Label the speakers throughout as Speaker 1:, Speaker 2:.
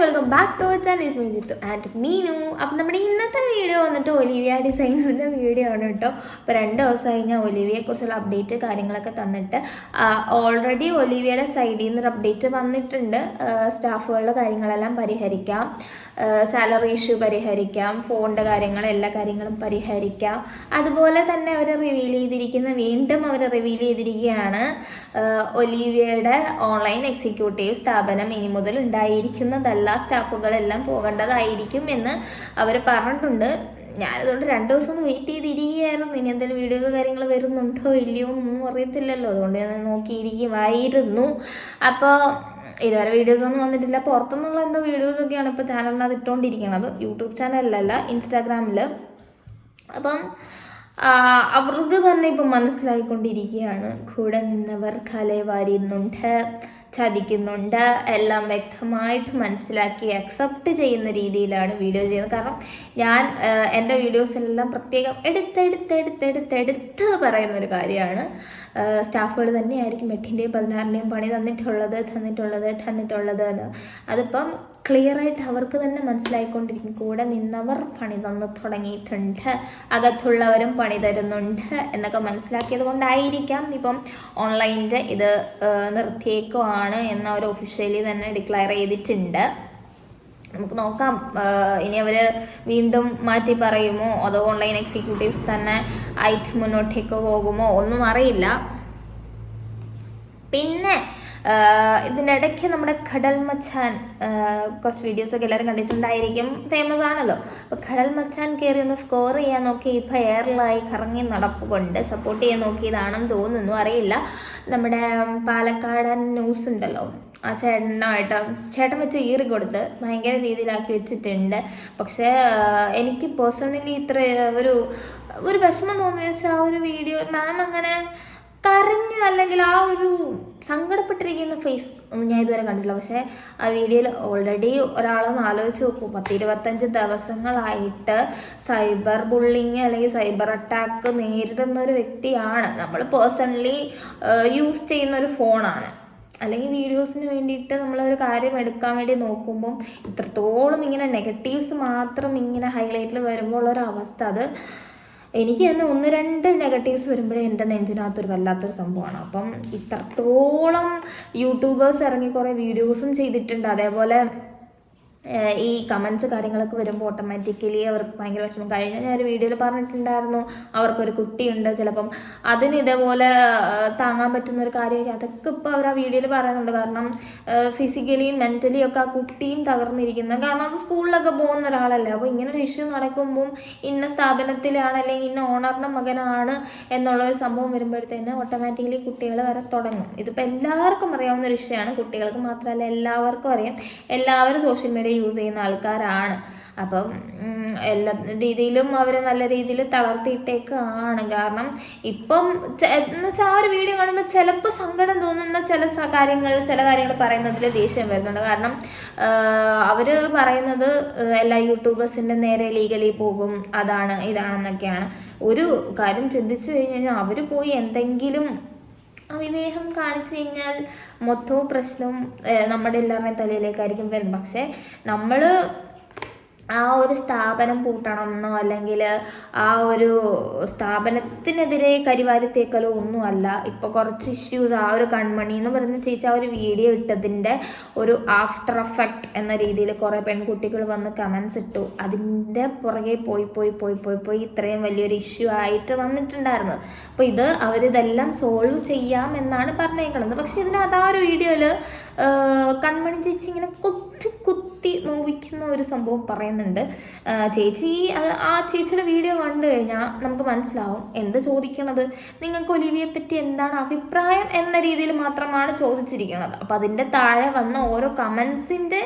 Speaker 1: Welcome back to channel is me Jithu and Meenu. അപ്പം നമ്മുടെ ഇന്നത്തെ വീഡിയോ വന്നിട്ട് ഒലിവിയ ഡിസൈൻസിൻ്റെ വീഡിയോ ആണ് കേട്ടോ. അപ്പോൾ 2 ദിവസമായി ഞാൻ ഒലിവിയെക്കുറിച്ചുള്ള അപ്ഡേറ്റ് കാര്യങ്ങളൊക്കെ തന്നിട്ട് ഓൾറെഡി ഒലിവിയയുടെ സൈഡിൽ നിന്നൊരു അപ്ഡേറ്റ് വന്നിട്ടുണ്ട്. സ്റ്റാഫുകളുടെ കാര്യങ്ങളെല്ലാം പരിഹരിക്കാം, സാലറി ഇഷ്യൂ പരിഹരിക്കാം, ഫോണിൻ്റെ കാര്യങ്ങൾ എല്ലാ കാര്യങ്ങളും പരിഹരിക്കാം. അതുപോലെ തന്നെ അവർ വീണ്ടും അവർ റിവീൽ ചെയ്തിരിക്കുകയാണ് ഒലിവിയയുടെ ഓൺലൈൻ എക്സിക്യൂട്ടീവ് സ്ഥാപനം ഇനി മുതൽ ഉണ്ടായിരിക്കുന്നതല്ല, സ്റ്റാഫുകളെല്ലാം പോകേണ്ടതായിരിക്കും എന്ന് അവർ പറഞ്ഞിട്ടുണ്ട്. ഞാനതുകൊണ്ട് 2 ദിവസം ഒന്ന് വെയിറ്റ് ചെയ്തിരിക്കുകയായിരുന്നു. ഇനി എന്തെങ്കിലും വീഡിയോസ് കാര്യങ്ങൾ വരുന്നുണ്ടോ ഇല്ലയോ ഒന്നും അറിയത്തില്ലല്ലോ, അതുകൊണ്ട് ഞാൻ നോക്കിയിരിക്കുമായിരുന്നു. അപ്പോൾ ഇതുവരെ വീഡിയോസൊന്നും വന്നിട്ടില്ല. പുറത്തുനിന്നുള്ള എന്തോ വീഡിയോസൊക്കെയാണ് ഇപ്പോൾ ചാനലിനകത്ത് ഇട്ടുകൊണ്ടിരിക്കുന്നത്, യൂട്യൂബ് ചാനലിലല്ല, ഇൻസ്റ്റാഗ്രാമിൽ. അപ്പം അവർക്ക് തന്നെ ഇപ്പം മനസ്സിലായിക്കൊണ്ടിരിക്കുകയാണ് കൂടെ നിന്നവർ കലവാരിയുന്നുണ്ട്, ചതിക്കുന്നുണ്ട്, എല്ലാം വ്യക്തമായിട്ട് മനസ്സിലാക്കി അക്സെപ്റ്റ് ചെയ്യുന്ന രീതിയിലാണ് വീഡിയോ ചെയ്യുന്നത്. കാരണം ഞാൻ എൻ്റെ വീഡിയോസിലെല്ലാം പ്രത്യേകം എടുത്ത് പറയുന്ന ഒരു കാര്യമാണ്, സ്റ്റാഫുകൾ തന്നെയായിരിക്കും 8ൻ്റെയും 16ൻ്റെയും പണി തന്നിട്ടുള്ളത് എന്ന്. അതിപ്പം ക്ലിയറായിട്ട് അവർക്ക് തന്നെ മനസ്സിലായിക്കൊണ്ടിരിക്കും. കൂടെ നിന്നവർ പണി തന്നു തുടങ്ങിയിട്ടുണ്ട്, അകത്തുള്ളവരും പണി തരുന്നുണ്ട് എന്നൊക്കെ മനസ്സിലാക്കിയത് കൊണ്ടായിരിക്കാം ഇപ്പം ഓൺലൈനിൻ്റെ ഇത് നിർത്തിയേക്കുവാണ് എന്ന് അവർ ഒഫീഷ്യലി തന്നെ ഡിക്ലെയർ ചെയ്തിട്ടുണ്ട്. നമുക്ക് നോക്കാം ഇനി അവർ വീണ്ടും മാറ്റി പറയുമോ അതോ ഓൺലൈൻ എക്സിക്യൂട്ടീവ്സ് തന്നെ ആയിട്ട് മുന്നോട്ടേക്ക് പോകുമോ ഒന്നും അറിയില്ല. പിന്നെ ഇതിൻ്റെ ഇടയ്ക്ക് നമ്മുടെ കടൽ മച്ചാൻ കുറച്ച് വീഡിയോസൊക്കെ എല്ലാവരും കണ്ടിട്ടുണ്ടായിരിക്കും, ഫേമസ് ആണല്ലോ. അപ്പോൾ കടൽ മച്ചാൻ കയറി ഒന്ന് സ്കോർ ചെയ്യാൻ നോക്കി ഇപ്പോൾ എയറിലായി കറങ്ങി നടപ്പുകൊണ്ട് സപ്പോർട്ട് ചെയ്യാൻ നോക്കിയതാണെന്ന് തോന്നുന്നു, അറിയില്ല. നമ്മുടെ പാലക്കാടൻ ന്യൂസ് ഉണ്ടല്ലോ, ആ ചേട്ടൻ വെച്ച് ഈറി കൊടുത്ത് ഭയങ്കര രീതിയിലാക്കി വെച്ചിട്ടുണ്ട്. പക്ഷേ എനിക്ക് പേഴ്സണലി ഇത്ര ഒരു വിഷമം തോന്നുന്നു വെച്ചാൽ ആ ഒരു വീഡിയോ മാം അങ്ങനെ കരഞ്ഞു അല്ലെങ്കിൽ ആ ഒരു സങ്കടപ്പെട്ടിരിക്കുന്ന ഫേസ് ഒന്നും ഞാൻ ഇതുവരെ കണ്ടിട്ടില്ല. പക്ഷേ ആ വീഡിയോയിൽ ഓൾറെഡി ഒരാളൊന്ന് ആലോചിച്ച് നോക്കൂ, 10-25 ദിവസങ്ങളായിട്ട് സൈബർ ബുള്ളിങ് അല്ലെങ്കിൽ സൈബർ അറ്റാക്ക് നേരിടുന്ന ഒരു വ്യക്തിയാണ്. നമ്മൾ പേഴ്സണലി യൂസ് ചെയ്യുന്ന ഒരു ഫോണാണ്, അല്ലെങ്കിൽ വീഡിയോസിന് വേണ്ടിയിട്ട് നമ്മളൊരു കാര്യം എടുക്കാൻ വേണ്ടി നോക്കുമ്പം ഇത്രത്തോളം ഇങ്ങനെ നെഗറ്റീവ്സ് മാത്രം ഇങ്ങനെ ഹൈലൈറ്റിൽ വരുമ്പോൾ ഉള്ളൊരു അവസ്ഥ, അത് എനിക്ക് തന്നെ 1-2 നെഗറ്റീവ്സ് വരുമ്പോഴേ എൻ്റെ നെഞ്ചിനകത്തൊരു വല്ലാത്തൊരു സംഭവമാണ്. അപ്പം ഇത്രത്തോളം യൂട്യൂബേഴ്സ് ഇറങ്ങി കുറേ വീഡിയോസും ചെയ്തിട്ടുണ്ട്. അതേപോലെ ഈ കമൻസ് കാര്യങ്ങളൊക്കെ വരുമ്പോൾ ഓട്ടോമാറ്റിക്കലി അവർക്ക് ഭയങ്കര വിഷമം. കഴിഞ്ഞ ഞാൻ ഒരു വീഡിയോയിൽ പറഞ്ഞിട്ടുണ്ടായിരുന്നു, അവർക്കൊരു കുട്ടിയുണ്ട്, ചിലപ്പം അതിന് ഇതേപോലെ താങ്ങാൻ പറ്റുന്ന ഒരു കാര്യമായിരിക്കും. അതൊക്കെ ഇപ്പോൾ അവർ ആ വീഡിയോയിൽ പറയുന്നുണ്ട്. കാരണം ഫിസിക്കലിയും മെൻ്റലിയും ഒക്കെ ആ കുട്ടിയും തകർന്നിരിക്കുന്നത്. കാരണം അത് സ്കൂളിലൊക്കെ പോകുന്ന ഒരാളല്ലേ. അപ്പോൾ ഇങ്ങനൊരു ഇഷ്യൂ നടക്കുമ്പം ഇന്ന സ്ഥാപനത്തിലാണ് അല്ലെങ്കിൽ ഇന്ന ഓണറിൻ്റെ മകനാണ് എന്നുള്ളൊരു സംഭവം വരുമ്പോഴത്തേന് ഓട്ടോമാറ്റിക്കലി കുട്ടികൾ വരെ തുടങ്ങും. ഇതിപ്പോൾ എല്ലാവർക്കും അറിയാവുന്ന ഒരു വിഷയമാണ്, കുട്ടികൾക്ക് മാത്രമല്ല എല്ലാവർക്കും അറിയാം. എല്ലാവരും സോഷ്യൽ മീഡിയ യൂസ് ചെയ്യുന്ന ആൾക്കാരാണ്. അപ്പം എല്ലാ രീതിയിലും അവർ നല്ല രീതിയിൽ തളർത്തിയിട്ടേക്കാണ്. കാരണം ഇപ്പം എന്ന് വെച്ചാൽ ആ ഒരു വീഡിയോ കാണുമ്പോൾ ചിലപ്പോൾ സങ്കടം തോന്നുന്ന ചില കാര്യങ്ങൾ പറയുന്നതിൽ ദേഷ്യം വരുന്നുണ്ട്. കാരണം അവർ പറയുന്നത് എല്ലാ യൂട്യൂബേഴ്സിൻ്റെ നേരെ ലീഗലി പോകും, അതാണ് ഇതാണെന്നൊക്കെയാണ്. ഒരു കാര്യം ചിന്തിച്ചു കഴിഞ്ഞാൽ അവർ പോയി എന്തെങ്കിലും അവിവേഹം കാണിച്ചു കഴിഞ്ഞാൽ മൊത്തവും പ്രശ്നവും നമ്മുടെ എല്ലാവരുടെയും തലയിലേക്കായിരിക്കും വരുന്നത്. പക്ഷേ നമ്മൾ ആ ഒരു സ്ഥാപനം പൂട്ടണം എന്നോ അല്ലെങ്കിൽ ആ ഒരു സ്ഥാപനത്തിനെതിരെ കരിവാരിത്തേക്കലോ ഒന്നുമല്ല. ഇപ്പോൾ കുറച്ച് ഇഷ്യൂസ്, ആ ഒരു കൺമണി എന്ന് പറയുന്ന ചേച്ചി ആ ഒരു വീഡിയോ ഇട്ടതിൻ്റെ ഒരു ആഫ്റ്റർ എഫക്റ്റ് എന്ന രീതിയിൽ കുറേ പെൺകുട്ടികൾ വന്ന് കമൻസ് ഇട്ടു. അതിൻ്റെ പുറകെ പോയി ഇത്രയും വലിയൊരു ഇഷ്യൂ ആയിട്ട് വന്നിട്ടുണ്ടായിരുന്നത്. അപ്പോൾ ഇത് അവരിതെല്ലാം സോൾവ് ചെയ്യാം എന്നാണ് പറഞ്ഞേക്കുന്നത്. പക്ഷെ ഇതിനകത്ത് ആ ഒരു വീഡിയോയിൽ കൺമണി ചേച്ചി ഇങ്ങനെ കുത്തി നോവിക്കുന്ന ഒരു സംഭവം പറയുന്നുണ്ട്. ചേച്ചി ആ ചേച്ചിയുടെ വീഡിയോ കണ്ടു കഴിഞ്ഞാൽ നമുക്ക് മനസ്സിലാവും എന്ത് ചോദിക്കണത്, നിങ്ങൾക്ക് ഒലിവിയെ പറ്റി എന്താണ് അഭിപ്രായം എന്ന രീതിയിൽ മാത്രമാണ് ചോദിച്ചിരിക്കുന്നത്. അപ്പോൾ അതിൻ്റെ താഴെ വന്ന ഓരോ കമൻസിൻ്റെ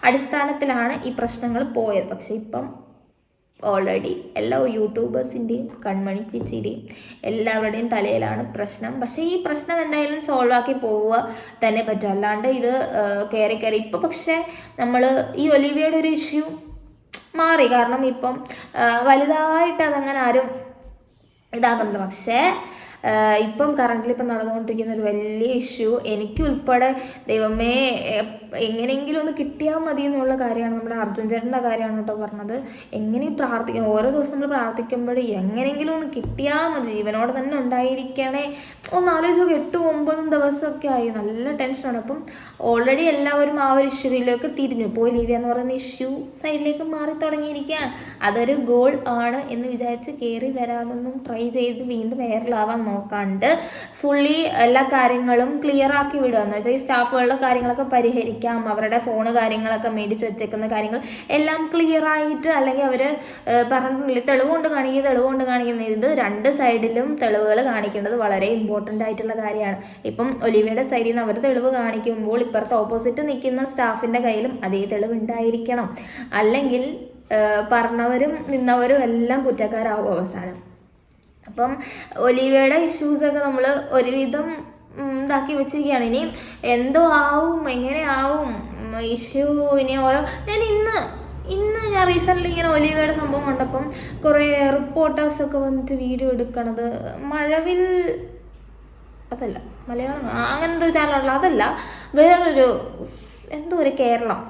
Speaker 1: അടിസ്ഥാനത്തിലാണ് ഈ പ്രശ്നങ്ങൾ പോയത്. പക്ഷേ ഇപ്പം ഓൾറെഡി എല്ലാ യൂട്യൂബേഴ്സിൻ്റെയും കൺമണി ചേച്ചിയുടെയും എല്ലാവരുടെയും തലയിലാണ് പ്രശ്നം. പക്ഷേ ഈ പ്രശ്നം എന്തായാലും സോൾവ് ആക്കി പോവുക തന്നെ പറ്റും, അല്ലാണ്ട് ഇത് കയറി ഇപ്പം പക്ഷേ നമ്മൾ ഈ ഒലിവിയയുടെ ഒരു ഇഷ്യൂ മാറി, കാരണം ഇപ്പം വലുതായിട്ട് അതങ്ങനെ ആരും ഇതാക്കുന്നുണ്ട്. പക്ഷേ ഇപ്പം കറൻ്റിൽ ഇപ്പം നടന്നുകൊണ്ടിരിക്കുന്ന ഒരു വലിയ ഇഷ്യൂ, എനിക്കുൾപ്പെടെ ദൈവമേ എങ്ങനെയെങ്കിലും ഒന്ന് കിട്ടിയാൽ മതി എന്നുള്ള കാര്യമാണ്. നമ്മുടെ അർജുൻ ചേട്ടൻ്റെ കാര്യമാണ് കേട്ടോ പറഞ്ഞത്. എങ്ങനെ പ്രാർത്ഥിക്കും, ഓരോ ദിവസം നമ്മൾ പ്രാർത്ഥിക്കുമ്പോഴും എങ്ങനെയെങ്കിലും ഒന്ന് കിട്ടിയാൽ മതി, ജീവനോടെ തന്നെ ഉണ്ടായിരിക്കണേ. ഒന്ന് ആലോചിച്ച് 8-9 ദിവസമൊക്കെ ആയി, നല്ല ടെൻഷനാണ്. അപ്പം ഓൾറെഡി എല്ലാവരും ആ ഒരു ഇഷ്യൂയിലേക്ക് തിരിഞ്ഞു പോയി. ലിവിയ എന്ന് പറയുന്ന ഇഷ്യൂ സൈഡിലേക്ക് മാറി തുടങ്ങിയിരിക്കുകയാണ്. അതൊരു ഗോൾ ആണ് എന്ന് വിചാരിച്ച് കയറി വരാമെന്നും ട്രൈ ചെയ്ത് വീണ്ടും വൈറലാവാൻ നോക്കാണ്ട് ഫുള്ളി എല്ലാ കാര്യങ്ങളും ക്ലിയർ ആക്കി വിടുക എന്ന് വെച്ചാൽ ഈ സ്റ്റാഫുകളുടെ കാര്യങ്ങളൊക്കെ പരിഹരിക്കാം, അവരുടെ ഫോണ് കാര്യങ്ങളൊക്കെ മേടിച്ച് വെച്ചേക്കുന്ന കാര്യങ്ങൾ എല്ലാം ക്ലിയർ ആയിട്ട്, അല്ലെങ്കിൽ അവർ പറഞ്ഞിട്ടില്ല തെളിവ് കൊണ്ട് കാണിക്കുന്ന ഇത് 2 സൈഡിലും തെളിവുകൾ കാണിക്കേണ്ടത് വളരെ ഇമ്പോർട്ടൻ്റ് ആയിട്ടുള്ള കാര്യമാണ്. ഇപ്പം ഒലിവിയയുടെ സൈഡിൽ നിന്ന് അവർ തെളിവ് കാണിക്കുമ്പോൾ ഇപ്പുറത്ത് ഓപ്പോസിറ്റ് നിൽക്കുന്ന സ്റ്റാഫിൻ്റെ കയ്യിലും അതേ തെളിവ് ഉണ്ടായിരിക്കണം, അല്ലെങ്കിൽ പറഞ്ഞവരും നിന്നവരും എല്ലാം കുറ്റക്കാരാവും അവസാനം. അപ്പം ഒലിവിയയുടെ ഇഷ്യൂസൊക്കെ നമ്മൾ ഒരുവിധം ഇതാക്കി വെച്ചിരിക്കുകയാണ്. ഇനിയും എന്തോ ആവും, എങ്ങനെ ആവും ഇഷ്യൂ ഇനി ഓരോ. ഇന്ന് ഞാൻ റീസെൻ്റ്ലി ഇങ്ങനെ ഒലിവിയയുടെ സംഭവം കണ്ടപ്പം കുറേ റിപ്പോർട്ടേഴ്സൊക്കെ വന്നിട്ട് വീഡിയോ എടുക്കണത് മഴവിൽ, അതല്ല മലയാളം അങ്ങനത്തെ ചാനലുള്ള, അതല്ല വേറൊരു എന്തോ ഒരു കേരള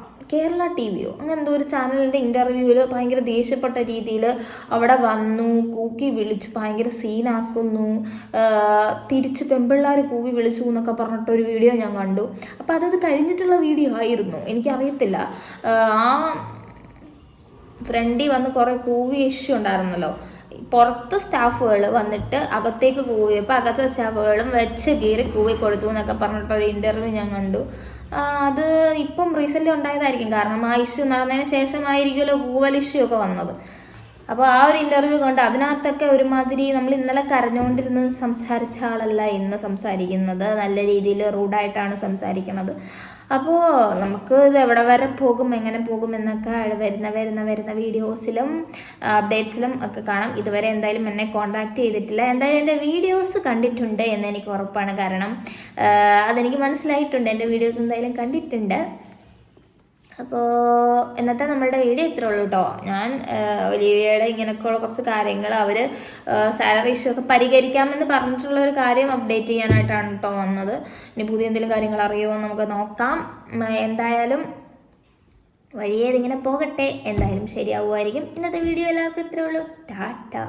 Speaker 1: TV അങ്ങനെ എന്തോ ഒരു ചാനലിൻ്റെ ഇൻ്റർവ്യൂവിൽ ഭയങ്കര ദേഷ്യപ്പെട്ട രീതിയിൽ അവിടെ വന്നു കൂക്കി വിളിച്ചു ഭയങ്കര സീനാക്കുന്നു, തിരിച്ച് പെൺപിള്ളേർ കൂവി വിളിച്ചു എന്നൊക്കെ പറഞ്ഞിട്ടൊരു വീഡിയോ ഞാൻ കണ്ടു. അപ്പോൾ അതത് കഴിഞ്ഞിട്ടുള്ള വീഡിയോ ആയിരുന്നു, എനിക്കറിയത്തില്ല. ആ ഫ്രണ്ടിൽ വന്ന് കുറേ കൂവി ഇഷ്യൂ ഉണ്ടായിരുന്നല്ലോ, പുറത്ത് സ്റ്റാഫുകൾ വന്നിട്ട് അകത്തേക്ക് കൂവിയപ്പോൾ അകത്തെ സ്റ്റാഫുകളും വെച്ച് കീറി കൂവി കൊടുത്തു എന്നൊക്കെ പറഞ്ഞിട്ടൊരു ഇൻ്റർവ്യൂ ഞാൻ കണ്ടു. അത് ഇപ്പം റീസെൻ്റ്ലി ഉണ്ടായതായിരിക്കും, കാരണം ആ ഇഷ്യൂ നടന്നതിന് ശേഷമായിരിക്കുമല്ലോ കൂവൽ ഇഷ്യൂ ഒക്കെ വന്നത്. അപ്പോൾ ആ ഒരു ഇൻ്റർവ്യൂ കണ്ട് അതിനകത്തൊക്കെ ഒരുമാതിരി നമ്മൾ ഇന്നലെ കരഞ്ഞുകൊണ്ടിരുന്ന് സംസാരിച്ച ആളല്ല ഇന്ന് സംസാരിക്കുന്നത്, നല്ല രീതിയിൽ റൂഡായിട്ടാണ് സംസാരിക്കുന്നത്. അപ്പോൾ നമുക്ക് ഇത് എവിടെ വരെ പോകും, എങ്ങനെ പോകും എന്നൊക്കെ വരുന്ന വീഡിയോസിലും അപ്ഡേറ്റ്സിലും ഒക്കെ കാണാം. ഇതുവരെ എന്തായാലും എന്നെ കോൺടാക്റ്റ് ചെയ്തിട്ടില്ല, എന്തായാലും എൻ്റെ വീഡിയോസ് കണ്ടിട്ടുണ്ട് എന്ന് എനിക്ക് ഉറപ്പാണ്, കാരണം അതെനിക്ക് മനസ്സിലായിട്ടുണ്ട്, എൻ്റെ വീഡിയോസ് എന്തായാലും കണ്ടിട്ടുണ്ട്. അപ്പോൾ ഇന്നത്തെ നമ്മളുടെ വീഡിയോ ഇത്രേ ഉള്ളൂ കേട്ടോ. ഞാൻ ഒലിവിയയുടെ ഇങ്ങനെയൊക്കെയുള്ള കുറച്ച് കാര്യങ്ങൾ അവർ സാലറി ഇഷ്യൂ ഒക്കെ പരിഹരിക്കാമെന്ന് പറഞ്ഞിട്ടുള്ള ഒരു കാര്യം അപ്ഡേറ്റ് ചെയ്യാനായിട്ടാണ് കേട്ടോ വന്നത്. ഇനി പുതിയ എന്തെങ്കിലും കാര്യങ്ങൾ അറിയുമോ എന്ന് നമുക്ക് നോക്കാം. എന്തായാലും വഴിയേതിങ്ങനെ പോകട്ടെ, എന്തായാലും ശരിയാവുമായിരിക്കും. ഇന്നത്തെ വീഡിയോ എല്ലാവർക്കും ഇത്രേ ഉള്ളൂ. ടാറ്റാ.